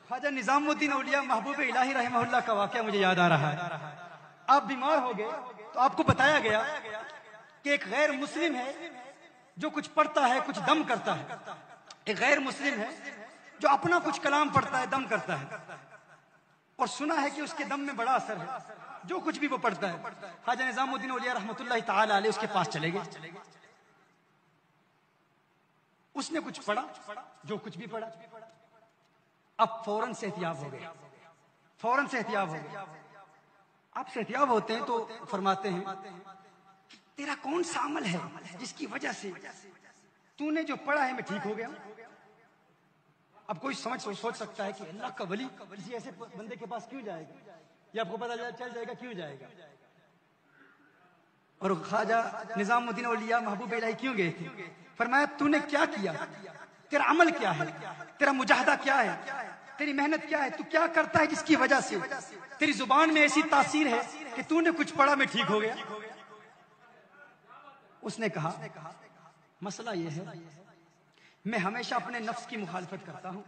خواجہ نظام الدین اولیاء محبوب الہی رحمہ اللہ کا واقعہ مجھے یاد آ رہا ہے. آپ بیمار ہو گئے تو آپ کو بتایا گیا کہ ایک غیر مسلم ہے جو کچھ پڑھتا ہے کچھ دم کرتا ہے. ایک غیر مسلم ہے جو اپنا کچھ کلام پڑھتا ہے دم کرتا ہے, اور سنا ہے کہ اس کے دم میں بڑا اثر ہے جو کچھ بھی وہ پڑھتا ہے. خواجہ نظام الدین اولیاء رحمۃ اللہ تعالی علیہ اس کے پاس چلے گئے. اس نے کچھ پڑھا جو کچھ بھی پڑھا. اب فوراً صحتیاب ہو گئے, فوراً صحتیاب ہو گئے. آپ صحتیاب ہوتے ہیں تو فرماتے ہیں تیرا کون سا عمل ہے جس کی وجہ سے تو نے جو پڑھا ہے میں ٹھیک ہو گیا. اب کوئی سوچ سکتا ہے کہ اللہ کا ولی کسی ایسے بندے کے پاس کیوں جائے گا, یہ آپ کو پتا چل جائے گا کیوں جائے گا. اور خواجہ نظام الدین اولیاء محبوب الہی کیوں گئے تھے؟ فرمایا تو نے کیا کیا, تیرا عمل کیا ہے, تیرا مجاہدہ کیا ہے, تیری محنت کیا ہے, تو کیا کرتا ہے جس کی وجہ سے تیری زبان میں ایسی تاثیر ہے کہ تو نے کچھ پڑھا میں ٹھیک ہو گیا. اس نے کہا مسئلہ یہ ہے میں ہمیشہ اپنے نفس کی مخالفت کرتا ہوں.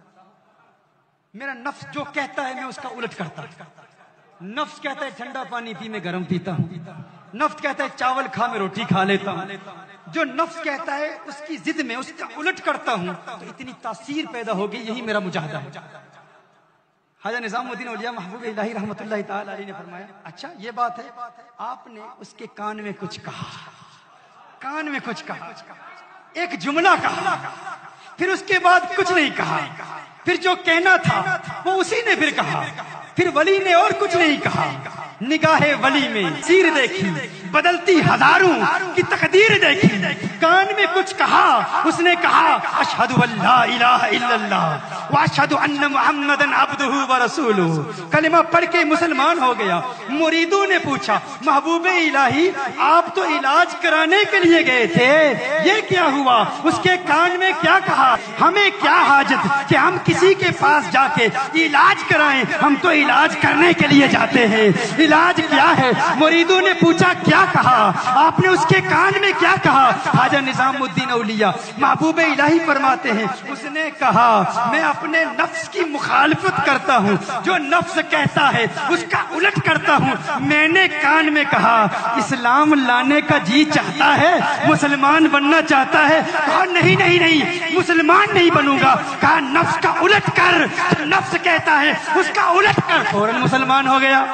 میرا نفس جو کہتا ہے میں اس کا الٹ کرتا ہوں. نفس کہتا ہے ٹھنڈا پانی پی میں گرم پیتا ہوں, نفس کہتا ہے چاول کھا میں روٹی کھا لیتا ہوں. جو نفس کہتا ہے اس کی ضد میں اس کا الٹ کرتا ہوں تو اتنی تاثیر پیدا ہوگی, یہی میرا مجاہدہ ہے. خواجہ نظام الدین اولیاء محبوب الہی رحمۃ اللہ تعالی علیہ نے فرمایا اچھا یہ بات ہے. آپ نے اس کے کان میں کچھ کہا, کان میں کچھ کہا, ایک جملہ کہا, پھر اس کے بعد کچھ نہیں کہا, پھر جو کہنا تھا وہ اسی نے پھر کہا, پھر ولی نے اور کچھ نہیں کہا. نگاہ ولی میں سیر دیکھی, بدلتی ہزاروں کی تقدیر دیکھی. کان میں کچھ کہا, اس نے کہا اشہد ان لا الہ الا اللہ واشہد ان محمدن عبدہ ورسولہ. کلمہ پڑھ کے مسلمان ہو گیا. مریدوں نے پوچھا محبوب الہی آپ تو علاج کرانے کے لیے گئے تھے, یہ کیا ہوا؟ اس کے کان میں کیا کہا؟ ہمیں کیا حاجت کہ ہم کسی کے پاس جا کے علاج کرائیں, ہم تو علاج کرنے کے لیے جاتے ہیں. علاج کیا ہے؟ مریدوں نے پوچھا کیا کہا؟ آپ نے اس کے کان میں کیا کہا؟ خواجہ نظام الدین اولیاء محبوب الہی فرماتے ہیں اس نے کہا میں اپنے نفس کی مخالفت کرتا ہوں, جو نفس کہتا ہے اس کا الٹ کرتا ہوں. میں نے کان میں کہا اسلام لانے کا جی چاہتا ہے, مسلمان بننا چاہتا ہے. کہا نہیں نہیں نہیں مسلمان نہیں بنوں گا. کہا نفس کا الٹ کر, جو نفس کہتا ہے اس کا الٹ کر. فوراً مسلمان ہو گیا.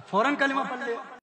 فوراً کلمہ پڑھ لیا.